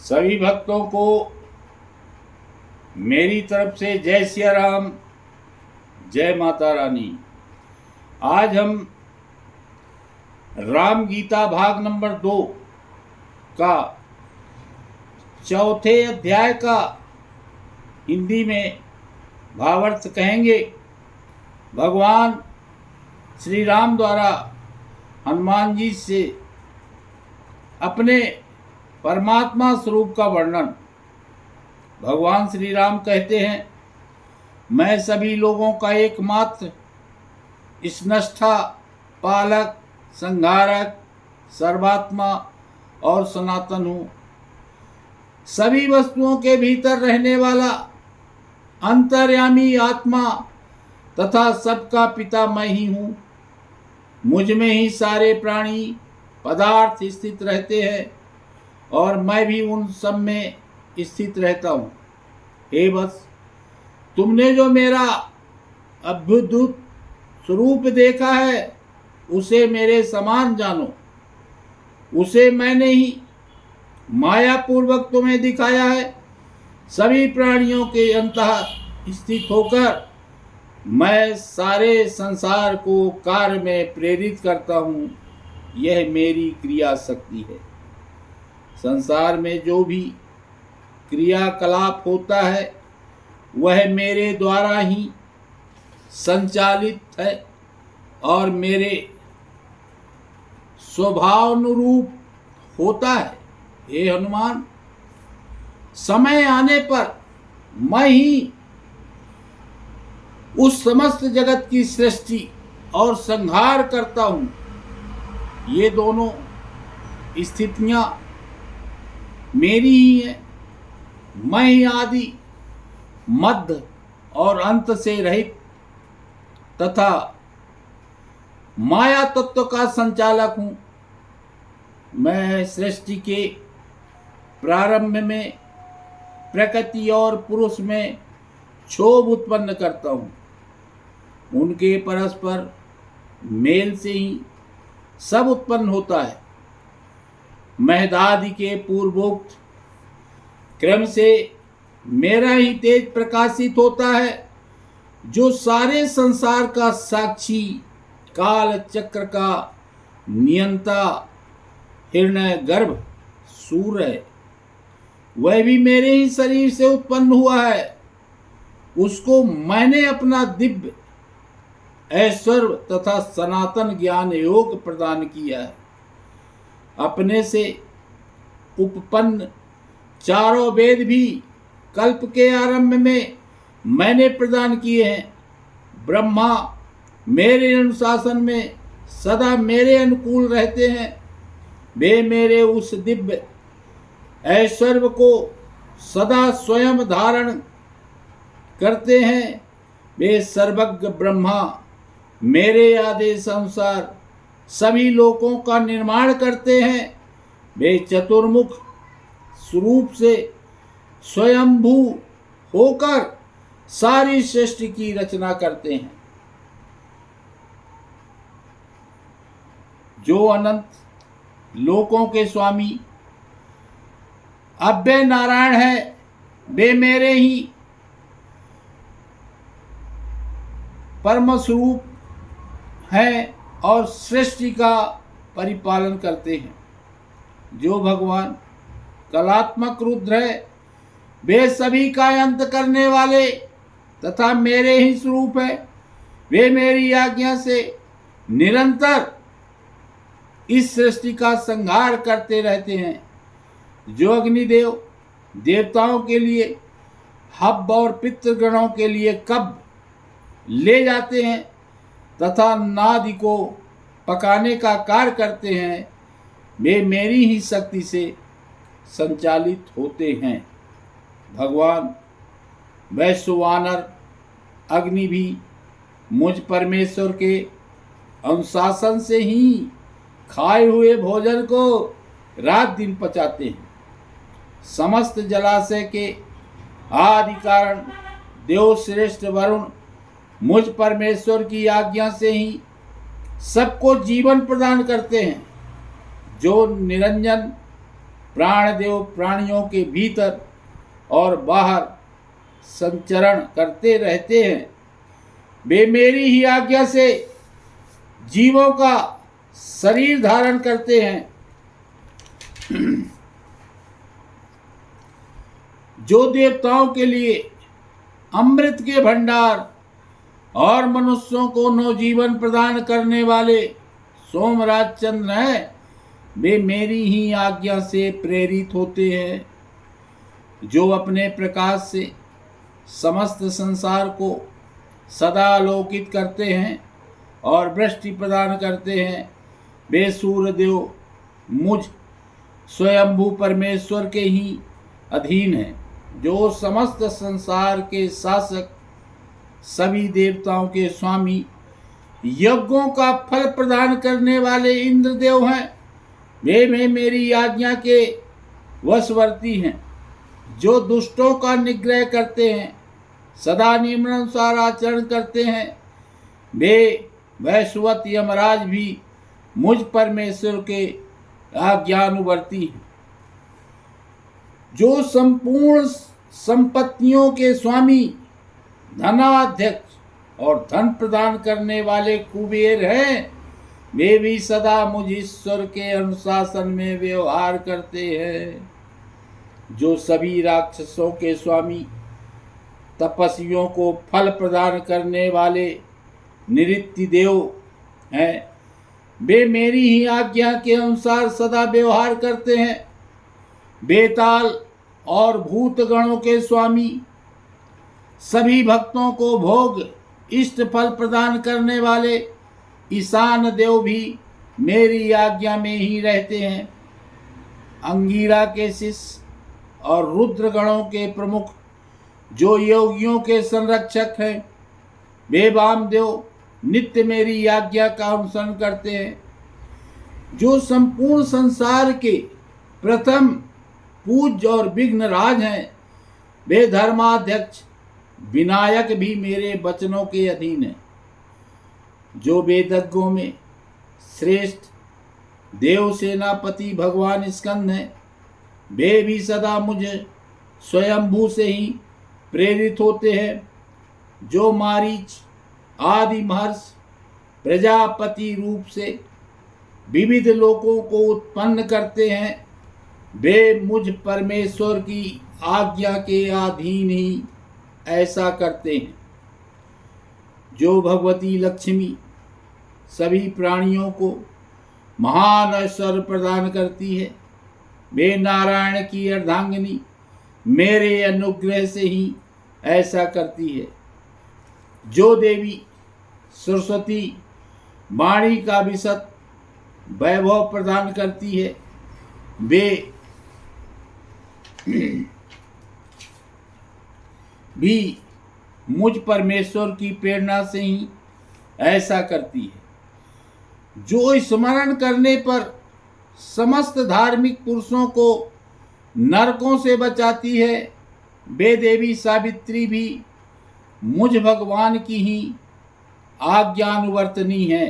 सभी भक्तों को मेरी तरफ से जय सिया राम, जय माता रानी। आज हम राम गीता भाग नंबर 2 का चौथे अध्याय का हिंदी में भावार्थ कहेंगे। भगवान श्री राम द्वारा हनुमान जी से अपने परमात्मा स्वरूप का वर्णन। भगवान श्री राम कहते हैं, मैं सभी लोगों का एकमात्र स्रष्टा, पालक, संहारक, सर्वात्मा और सनातन हूँ। सभी वस्तुओं के भीतर रहने वाला अंतर्यामी आत्मा तथा सबका पिता मैं ही हूँ। मुझ में ही सारे प्राणी पदार्थ स्थित रहते हैं और मैं भी उन सब में स्थित रहता हूँ। हे वत्स, तुमने जो मेरा अद्भुत स्वरूप देखा है उसे मेरे समान जानो। उसे मैंने ही माया पूर्वक तुम्हें दिखाया है। सभी प्राणियों के अंतः स्थित होकर मैं सारे संसार को कार्य में प्रेरित करता हूँ। यह मेरी क्रिया शक्ति है। संसार में जो भी क्रियाकलाप होता है वह मेरे द्वारा ही संचालित है और मेरे स्वभावानुरूप होता है। हे हनुमान, समय आने पर मैं ही उस समस्त जगत की सृष्टि और संहार करता हूँ। ये दोनों स्थितियाँ मेरी ही हैं। मैं ही आदि, मध्य और अंत से रहित तथा माया तत्व का संचालक हूँ। मैं सृष्टि के प्रारंभ में प्रकृति और पुरुष में क्षोभ उत्पन्न करता हूँ। उनके परस्पर मेल से ही सब उत्पन्न होता है। महदादि के पूर्वोक्त क्रम से मेरा ही तेज प्रकाशित होता है, जो सारे संसार का साक्षी, काल चक्र का नियंता, हिरण्य गर्भ सूर्य है। वह भी मेरे ही शरीर से उत्पन्न हुआ है। उसको मैंने अपना दिव्य ऐश्वर्य तथा सनातन ज्ञान योग प्रदान किया है। अपने से उपपन्न चारों वेद भी कल्प के आरंभ में मैंने प्रदान किए हैं। ब्रह्मा मेरे अनुशासन में सदा मेरे अनुकूल रहते हैं। वे मेरे उस दिव्य ऐश्वर्य को सदा स्वयं धारण करते हैं। वे सर्वज्ञ ब्रह्मा मेरे आदेश अनुसार सभी लोकों का निर्माण करते हैं। वे चतुर्मुख स्वरूप से स्वयंभू होकर सारी सृष्टि की रचना करते हैं। जो अनंत लोकों के स्वामी अव्यय नारायण है, वे मेरे ही परम स्वरूप हैं और सृष्टि का परिपालन करते हैं। जो भगवान कलात्मक रुद्र है, वे सभी का अंत करने वाले तथा मेरे ही स्वरूप है। वे मेरी आज्ञा से निरंतर इस सृष्टि का संहार करते रहते हैं। जो अग्निदेव देवताओं के लिए हव्य और पितृगणों के लिए कब ले जाते हैं तथा नादि को पकाने का कार्य करते हैं, वे मेरी ही शक्ति से संचालित होते हैं। भगवान वैश्वानर अग्नि भी मुझ परमेश्वर के अनुशासन से ही खाए हुए भोजन को रात दिन पचाते हैं। समस्त जलाशय के आदि कारण देवश्रेष्ठ वरुण मुझ परमेश्वर की आज्ञा से ही सबको जीवन प्रदान करते हैं। जो निरंजन प्राणदेव प्राणियों के भीतर और बाहर संचरण करते रहते हैं। वे मेरी ही आज्ञा से जीवों का शरीर धारण करते हैं। जो देवताओं के लिए अमृत के भंडार और मनुष्यों को नवजीवन प्रदान करने वाले सोमराज चंद्र हैं, वे मेरी ही आज्ञा से प्रेरित होते हैं। जो अपने प्रकाश से समस्त संसार को सदा आलोकित करते हैं और वृष्टि प्रदान करते हैं, वे सूर्यदेव मुझ स्वयंभू परमेश्वर के ही अधीन हैं। जो समस्त संसार के शासक, सभी देवताओं के स्वामी, यज्ञों का फल प्रदान करने वाले इंद्रदेव हैं, वे मेरी आज्ञा के वशवर्ती हैं। जो दुष्टों का निग्रह करते हैं, सदा नियमानुसार आचरण करते हैं, वे वैश्वत यमराज भी मुझ परमेश्वर के आज्ञानुवर्ती हैं। जो संपूर्ण संपत्तियों के स्वामी, धनाध्यक्ष और धन प्रदान करने वाले कुबेर हैं, वे भी सदा मुझ ईश्वर के अनुशासन में व्यवहार करते हैं। जो सभी राक्षसों के स्वामी, तपस्वियों को फल प्रदान करने वाले निऋत्ति देव हैं, वे मेरी ही आज्ञा के अनुसार सदा व्यवहार करते हैं। बेताल और भूत गणों के स्वामी, सभी भक्तों को भोग इष्ट फल प्रदान करने वाले ईशान देव भी मेरी आज्ञा में ही रहते हैं। अंगिरा के शिष्य और रुद्र गणों के प्रमुख, जो योगियों के संरक्षक हैं, वे वामदेव नित्य मेरी आज्ञा का अनुसरण करते हैं। जो संपूर्ण संसार के प्रथम पूज्य और विघ्नराज हैं, वे धर्माध्यक्ष विनायक भी मेरे वचनों के अधीन हैं। जो वेदज्ञों में श्रेष्ठ देव सेनापति भगवान स्कंद हैं, वे भी सदा मुझे स्वयंभू से ही प्रेरित होते हैं। जो मारीच आदि महर्षि प्रजापति रूप से विविध लोकों को उत्पन्न करते हैं, वे मुझ परमेश्वर की आज्ञा के अधीन ही ऐसा करते हैं। जो भगवती लक्ष्मी सभी प्राणियों को महान ऐश्वर्य प्रदान करती है, वे नारायण की अर्धांगिनी मेरे अनुग्रह से ही ऐसा करती है। जो देवी सरस्वती वाणी का विशद वैभव प्रदान करती है, वे भी मुझ परमेश्वर की प्रेरणा से ही ऐसा करती है। जो स्मरण करने पर समस्त धार्मिक पुरुषों को नरकों से बचाती है, वे देवी सावित्री भी मुझ भगवान की ही आज्ञानुवर्तनी है।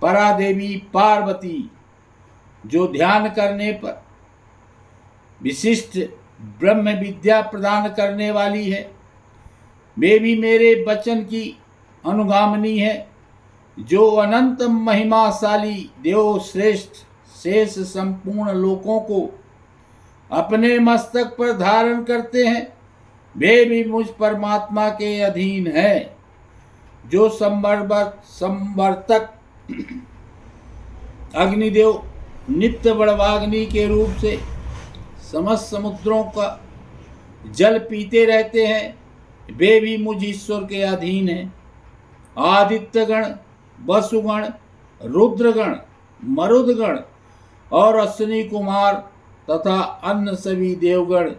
परादेवी पार्वती, जो ध्यान करने पर विशिष्ट ब्रह्म विद्या प्रदान करने वाली है, वे भी मेरे वचन की अनुगामिनी है। जो अनंत महिमाशाली देव श्रेष्ठ शेष संपूर्ण लोकों को अपने मस्तक पर धारण करते हैं, वे भी मुझ परमात्मा के अधीन है। जो संवर्तक अग्निदेव नित्य बड़वाग्नि के रूप से समस्त समुद्रों का जल पीते रहते हैं, वे भी मुझ ईश्वर के अधीन हैं। आदित्यगण, वसुगण, रुद्रगण, मरुदगण और अश्विनी कुमार तथा अन्य सभी देवगण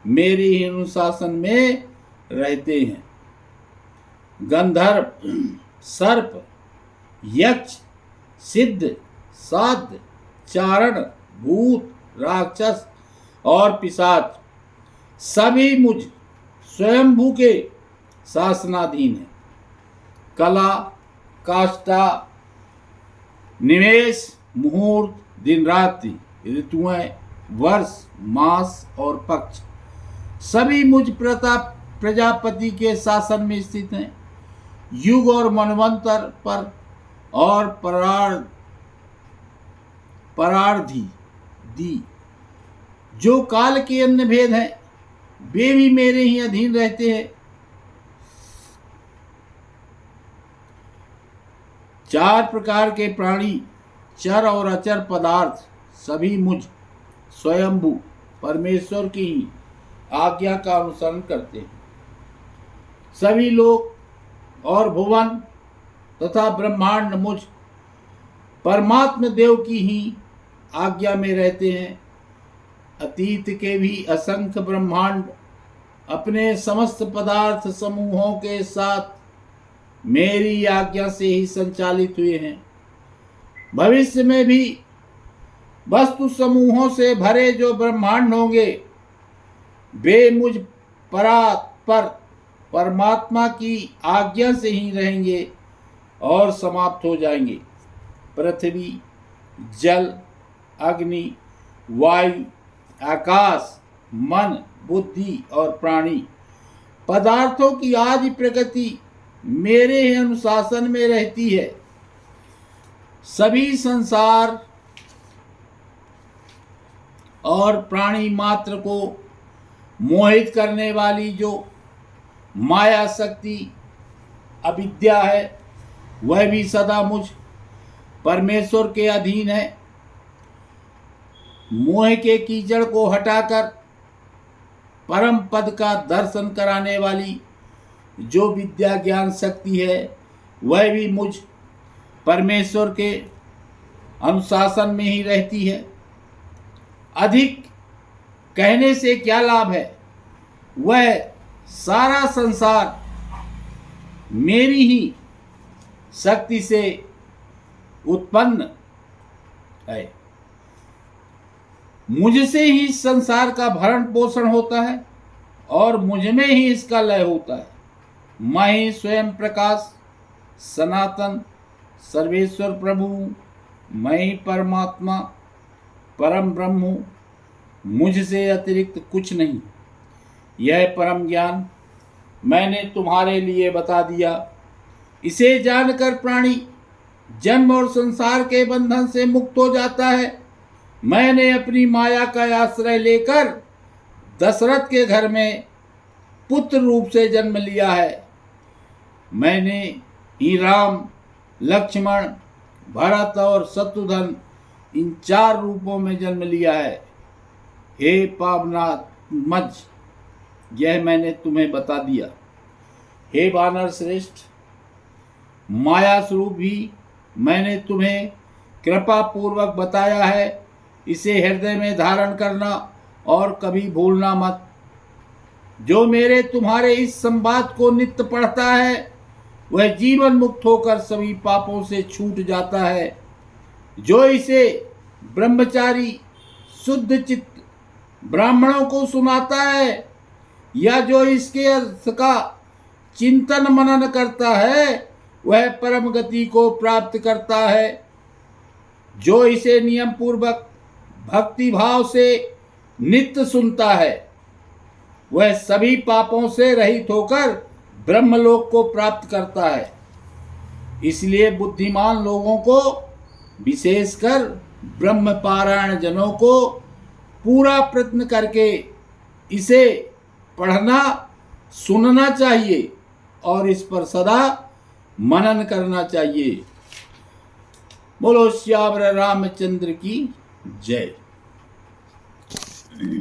मेरे ही अनुशासन में रहते हैं। गंधर्व, सर्प, यक्ष, सिद्ध, साध्य, चारण, भूत, राक्षस और पिशाच सभी मुझ स्वयंभू के शासनाधीन हैं। कला, काष्ठा, निवेश, मुहूर्त, दिन रात्रि, ऋतुएं वर्ष, मास और पक्ष सभी मुझ प्रजापति के शासन में स्थित हैं। युग और मनवंतर पर और परार्धी दी जो काल के अन्य भेद हैं, वे भी मेरे ही अधीन रहते हैं। चार प्रकार के प्राणी, चर और अचर पदार्थ सभी मुझ स्वयंभू परमेश्वर की ही आज्ञा का अनुसरण करते हैं। सभी लोक और भुवन तथा ब्रह्मांड मुझ परमात्म देव की ही आज्ञा में रहते हैं। अतीत के भी असंख्य ब्रह्मांड अपने समस्त पदार्थ समूहों के साथ मेरी आज्ञा से ही संचालित हुए हैं। भविष्य में भी वस्तु समूहों से भरे जो ब्रह्मांड होंगे, वे मुझ परात्पर परमात्मा की आज्ञा से ही रहेंगे और समाप्त हो जाएंगे। पृथ्वी, जल, अग्नि, वायु, आकाश, मन, बुद्धि और प्राणी पदार्थों की आदि प्रकृति मेरे ही अनुशासन में रहती है। सभी संसार और प्राणी मात्र को मोहित करने वाली जो माया शक्ति अविद्या है, वह भी सदा मुझ परमेश्वर के अधीन है। मोह के कीचड़ को हटाकर परम पद का दर्शन कराने वाली जो विद्या ज्ञान शक्ति है, वह भी मुझ परमेश्वर के अनुशासन में ही रहती है। अधिक कहने से क्या लाभ है, वह सारा संसार मेरी ही शक्ति से उत्पन्न है। मुझसे ही संसार का भरण पोषण होता है और मुझ में ही इसका लय होता है। मैं ही स्वयं प्रकाश, सनातन, सर्वेश्वर प्रभु हूँ। मैं ही परमात्मा, परम ब्रह्म हूँ। मुझसे अतिरिक्त कुछ नहीं। यह परम ज्ञान मैंने तुम्हारे लिए बता दिया। इसे जानकर प्राणी जन्म और संसार के बंधन से मुक्त हो जाता है। मैंने अपनी माया का आश्रय लेकर दशरथ के घर में पुत्र रूप से जन्म लिया है। मैंने ही राम, लक्ष्मण, भरत और शत्रुघ्न इन चार रूपों में जन्म लिया है। हे पावनात्मज, यह मैंने तुम्हें बता दिया। हे वानर श्रेष्ठ, माया स्वरूप भी मैंने तुम्हें कृपा पूर्वक बताया है। इसे हृदय में धारण करना और कभी भूलना मत। जो मेरे तुम्हारे इस संवाद को नित्य पढ़ता है, वह जीवन मुक्त होकर सभी पापों से छूट जाता है। जो इसे ब्रह्मचारी शुद्ध चित्त ब्राह्मणों को सुनाता है या जो इसके अर्थ का चिंतन मनन करता है, वह परम गति को प्राप्त करता है। जो इसे नियम पूर्वक भक्ति भाव से नित्य सुनता है, वह सभी पापों से रहित होकर ब्रह्मलोक को प्राप्त करता है। इसलिए बुद्धिमान लोगों को, विशेषकर ब्रह्म पारायण जनों को पूरा प्रयत्न करके इसे पढ़ना, सुनना चाहिए और इस पर सदा मनन करना चाहिए। बोलो श्यावर रामचंद्र की जय।